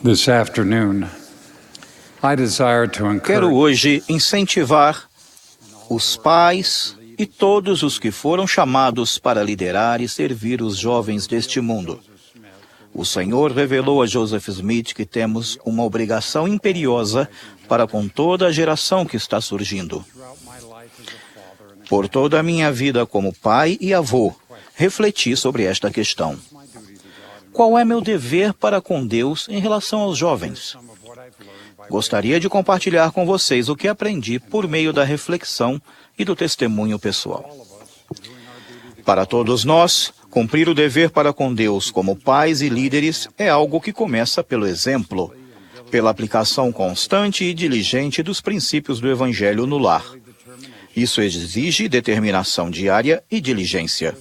This afternoon, I desire to Quero encourage hoje incentivar os pais e todos os que foram chamados para liderar e servir os jovens deste mundo. O Senhor revelou a Joseph Smith que temos uma obrigação imperiosa para com toda a geração que está surgindo. Por toda a minha vida como pai e avô, refleti sobre esta questão. Qual é meu dever para com Deus em relação aos jovens? Gostaria de compartilhar com vocês o que aprendi por meio da reflexão e do testemunho pessoal. Para todos nós, cumprir o dever para com Deus como pais e líderes é algo que começa pelo exemplo, pela aplicação constante e diligente dos princípios do Evangelho no lar. Isso exige determinação diária e diligência.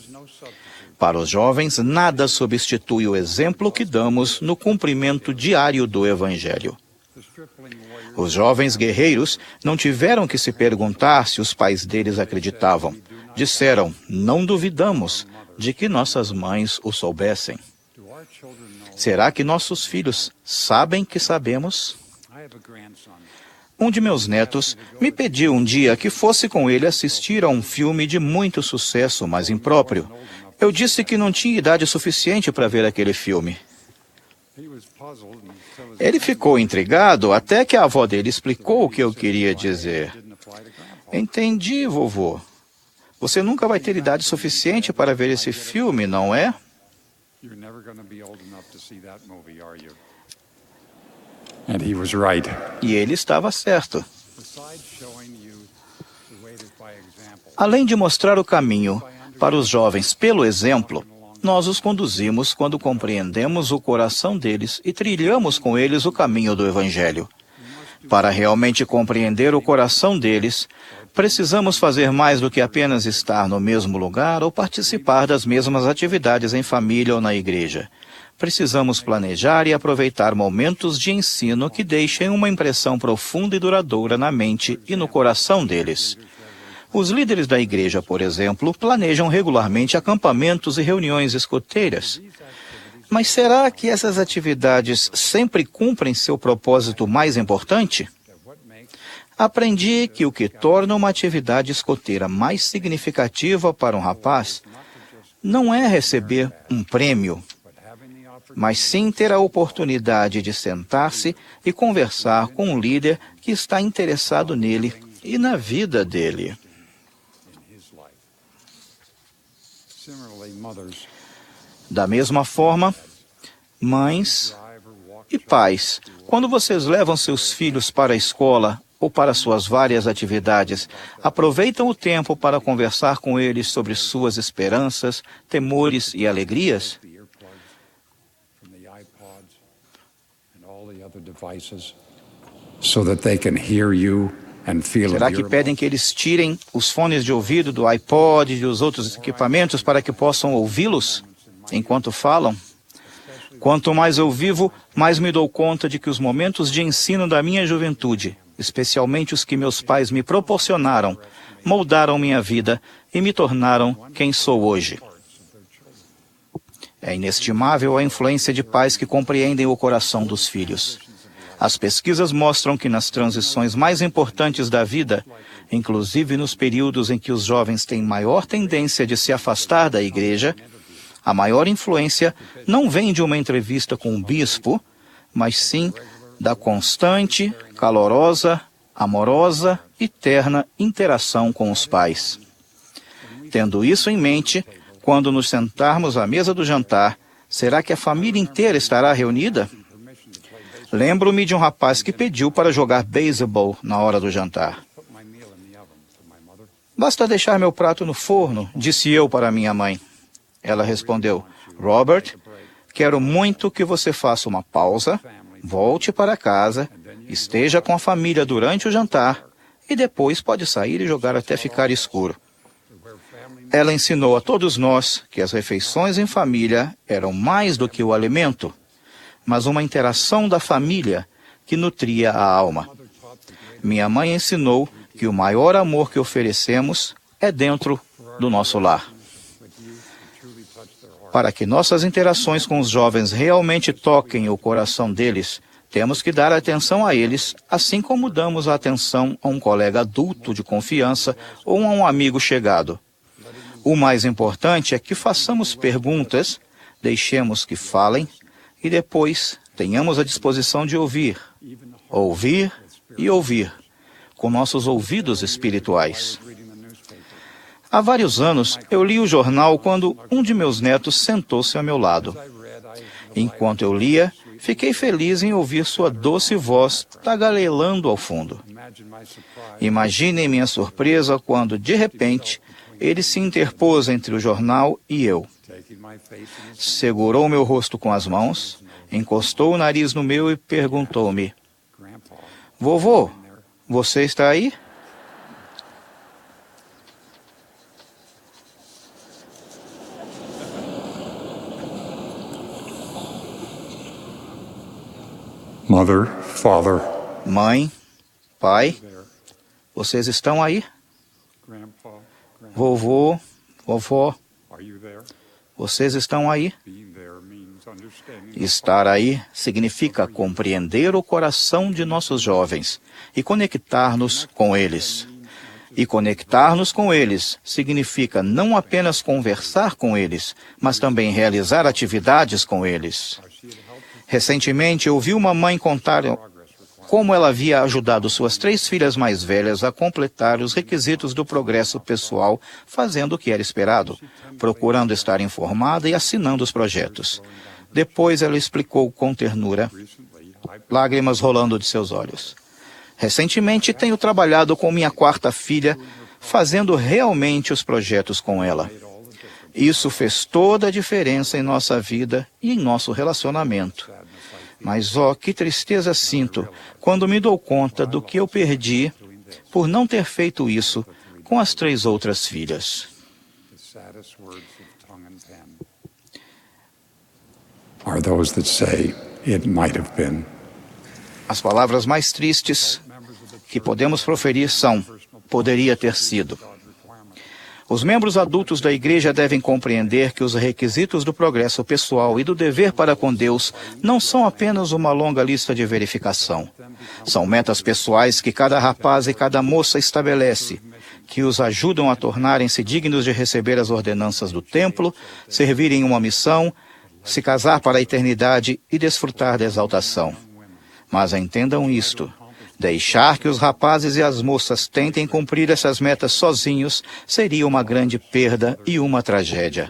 Para os jovens, nada substitui o exemplo que damos no cumprimento diário do Evangelho. Os jovens guerreiros não tiveram que se perguntar se os pais deles acreditavam. Disseram, não duvidamos de que nossas mães o soubessem. Será que nossos filhos sabem que sabemos? Um de meus netos me pediu um dia que fosse com ele assistir a um filme de muito sucesso, mas impróprio. Eu disse que não tinha idade suficiente para ver aquele filme. Ele ficou intrigado até que a avó dele explicou o que eu queria dizer. Entendi, vovô. Você nunca vai ter idade suficiente para ver esse filme, não é? and he was right. E ele estava certo. Além de mostrar o caminho para os jovens pelo exemplo, nós os conduzimos quando compreendemos o coração deles e trilhamos com eles o caminho do Evangelho. Para realmente compreender o coração deles, precisamos fazer mais do que apenas estar no mesmo lugar ou participar das mesmas atividades em família ou na igreja. Precisamos planejar e aproveitar momentos de ensino que deixem uma impressão profunda e duradoura na mente e no coração deles. Os líderes da igreja, por exemplo, planejam regularmente acampamentos e reuniões escoteiras. Mas será que essas atividades sempre cumprem seu propósito mais importante? Aprendi que o que torna uma atividade escoteira mais significativa para um rapaz não é receber um prêmio, mas sim ter a oportunidade de sentar-se e conversar com um líder que está interessado nele e na vida dele. Da mesma forma, mães e pais, quando vocês levam seus filhos para a escola ou para suas várias atividades, aproveitam o tempo para conversar com eles sobre suas esperanças, temores e alegrias? So that they can hear you and feel Será que your pedem que eles tirem os fones de ouvido do iPod e dos outros equipamentos para que possam ouvi-los enquanto falam? Quanto mais eu vivo, mais me dou conta de que os momentos de ensino da minha juventude, especialmente os que meus pais me proporcionaram, moldaram minha vida e me tornaram quem sou hoje. É inestimável a influência de pais que compreendem o coração dos filhos. As pesquisas mostram que nas transições mais importantes da vida, inclusive nos períodos em que os jovens têm maior tendência de se afastar da igreja, a maior influência não vem de uma entrevista com um bispo, mas sim da constante, calorosa, amorosa e terna interação com os pais. Tendo isso em mente, quando nos sentarmos à mesa do jantar, será que a família inteira estará reunida? Lembro-me de um rapaz que pediu para jogar beisebol na hora do jantar. Basta deixar meu prato no forno, disse eu para minha mãe. Ela respondeu, Robert, quero muito que você faça uma pausa, volte para casa, esteja com a família durante o jantar e depois pode sair e jogar até ficar escuro. Ela ensinou a todos nós que as refeições em família eram mais do que o alimento, mas uma interação da família que nutria a alma. Minha mãe ensinou que o maior amor que oferecemos é dentro do nosso lar. Para que nossas interações com os jovens realmente toquem o coração deles, temos que dar atenção a eles, assim como damos a atenção a um colega adulto de confiança ou a um amigo chegado. O mais importante é que façamos perguntas, deixemos que falem e depois tenhamos a disposição de ouvir, ouvir e ouvir, com nossos ouvidos espirituais. Há vários anos, eu li o jornal quando um de meus netos sentou-se ao meu lado. Enquanto eu lia, fiquei feliz em ouvir sua doce voz tagarelando ao fundo. Imaginem minha surpresa quando, de repente, ele se interpôs entre o jornal e eu. Segurou meu rosto com as mãos, encostou o nariz no meu e perguntou-me: "Vovô, você está aí?" Mother, Father, Mãe, pai, vocês estão aí? Grandpa, Grandma, Vovô, vovó, are you there? vocês estão aí? Being there means understanding. Estar aí significa compreender o coração de nossos jovens e conectar-nos com eles. E conectar-nos com eles significa não apenas conversar com eles, mas também realizar atividades com eles. Recentemente, ouvi uma mãe contar como ela havia ajudado suas 3 filhas mais velhas a completar os requisitos do progresso pessoal, fazendo o que era esperado, procurando estar informada e assinando os projetos. Depois ela explicou com ternura, lágrimas rolando de seus olhos. Recentemente tenho trabalhado com minha 4ª filha, fazendo realmente os projetos com ela. Isso fez toda a diferença em nossa vida e em nosso relacionamento. Mas, que tristeza sinto quando me dou conta do que eu perdi por não ter feito isso com as 3 outras filhas. The saddest words of tongue and pen are those that say, "It might have been." As palavras mais tristes que podemos proferir são: poderia ter sido. Os membros adultos da igreja devem compreender que os requisitos do progresso pessoal e do dever para com Deus não são apenas uma longa lista de verificação. São metas pessoais que cada rapaz e cada moça estabelece, que os ajudam a tornarem-se dignos de receber as ordenanças do templo, servir em uma missão, se casar para a eternidade e desfrutar da exaltação. Mas entendam isto: deixar que os rapazes e as moças tentem cumprir essas metas sozinhos seria uma grande perda e uma tragédia.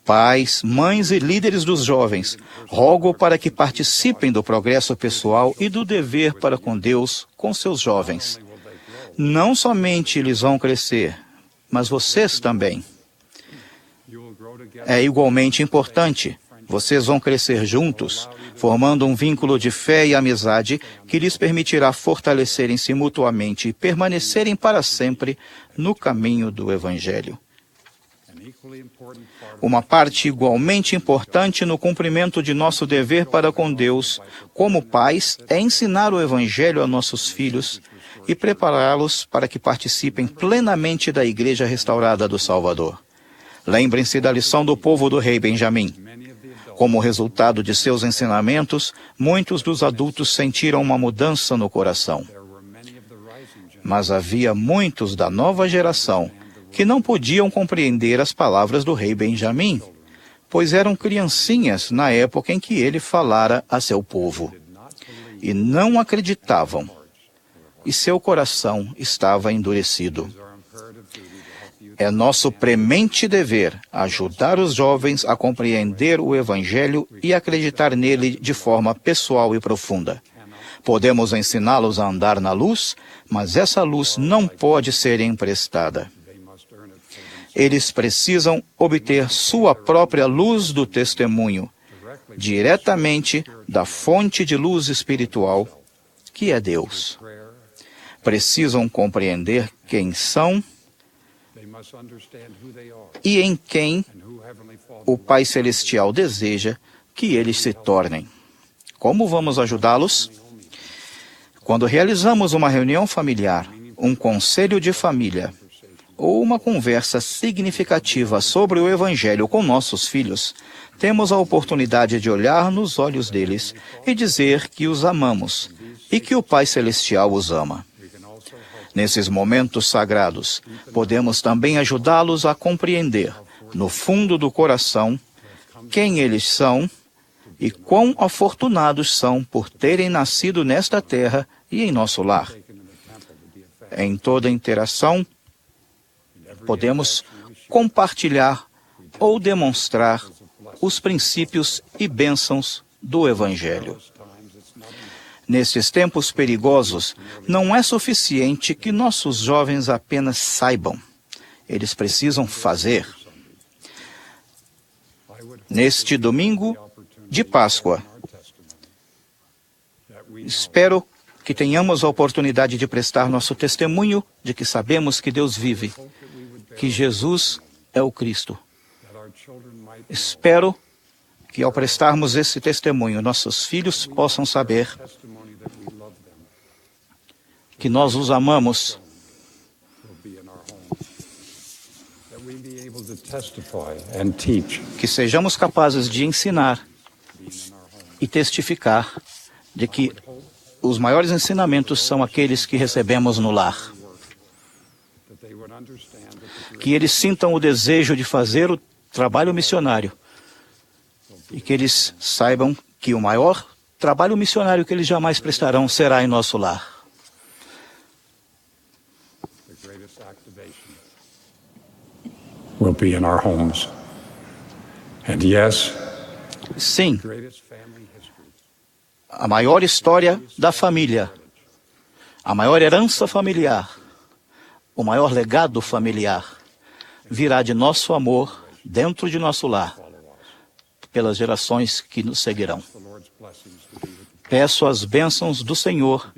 Pais, mães e líderes dos jovens, rogo para que participem do progresso pessoal e do dever para com Deus com seus jovens. Não somente eles vão crescer, mas vocês também. É igualmente importante. Vocês vão crescer juntos, formando um vínculo de fé e amizade que lhes permitirá fortalecerem-se mutuamente e permanecerem para sempre no caminho do Evangelho. Uma parte igualmente importante no cumprimento de nosso dever para com Deus, como pais, é ensinar o Evangelho a nossos filhos e prepará-los para que participem plenamente da Igreja restaurada do Salvador. Lembrem-se da lição do povo do rei Benjamim. Como resultado de seus ensinamentos, muitos dos adultos sentiram uma mudança no coração. Mas havia muitos da nova geração que não podiam compreender as palavras do rei Benjamim, pois eram criancinhas na época em que ele falara a seu povo. E não acreditavam, e seu coração estava endurecido. É nosso premente dever ajudar os jovens a compreender o Evangelho e acreditar nele de forma pessoal e profunda. Podemos ensiná-los a andar na luz, mas essa luz não pode ser emprestada. Eles precisam obter sua própria luz do testemunho, diretamente da fonte de luz espiritual, que é Deus. Precisam compreender quem são e em quem o Pai Celestial deseja que eles se tornem. Como vamos ajudá-los? Quando realizamos uma reunião familiar, um conselho de família ou uma conversa significativa sobre o Evangelho com nossos filhos, temos a oportunidade de olhar nos olhos deles e dizer que os amamos e que o Pai Celestial os ama. Nesses momentos sagrados, podemos também ajudá-los a compreender, no fundo do coração, quem eles são e quão afortunados são por terem nascido nesta terra e em nosso lar. Em toda interação, podemos compartilhar ou demonstrar os princípios e bênçãos do Evangelho. Nesses tempos perigosos, não é suficiente que nossos jovens apenas saibam. Eles precisam fazer. Neste domingo de Páscoa, espero que tenhamos a oportunidade de prestar nosso testemunho de que sabemos que Deus vive, que Jesus é o Cristo. Espero que ao prestarmos esse testemunho, nossos filhos possam saber que nós os amamos, que sejamos capazes de ensinar e testificar de que os maiores ensinamentos são aqueles que recebemos no lar. Que eles sintam o desejo de fazer o trabalho missionário e que eles saibam que o maior trabalho missionário que eles jamais prestarão será em nosso lar. Will be in our homes. And yes, sim, a maior história da família, a maior herança familiar, o maior legado familiar virá de nosso amor dentro de nosso lar, pelas gerações que nos seguirão. Peço as bênçãos do Senhor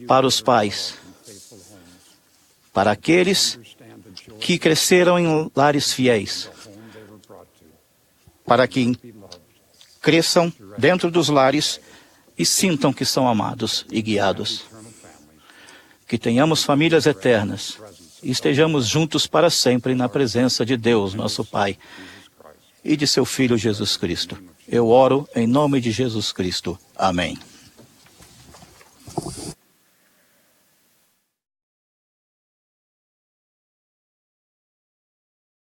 para os pais, para aqueles que cresceram em lares fiéis, para que cresçam dentro dos lares e sintam que são amados e guiados. Que tenhamos famílias eternas e estejamos juntos para sempre na presença de Deus, nosso Pai, e de seu Filho Jesus Cristo. Eu oro em nome de Jesus Cristo. Amém.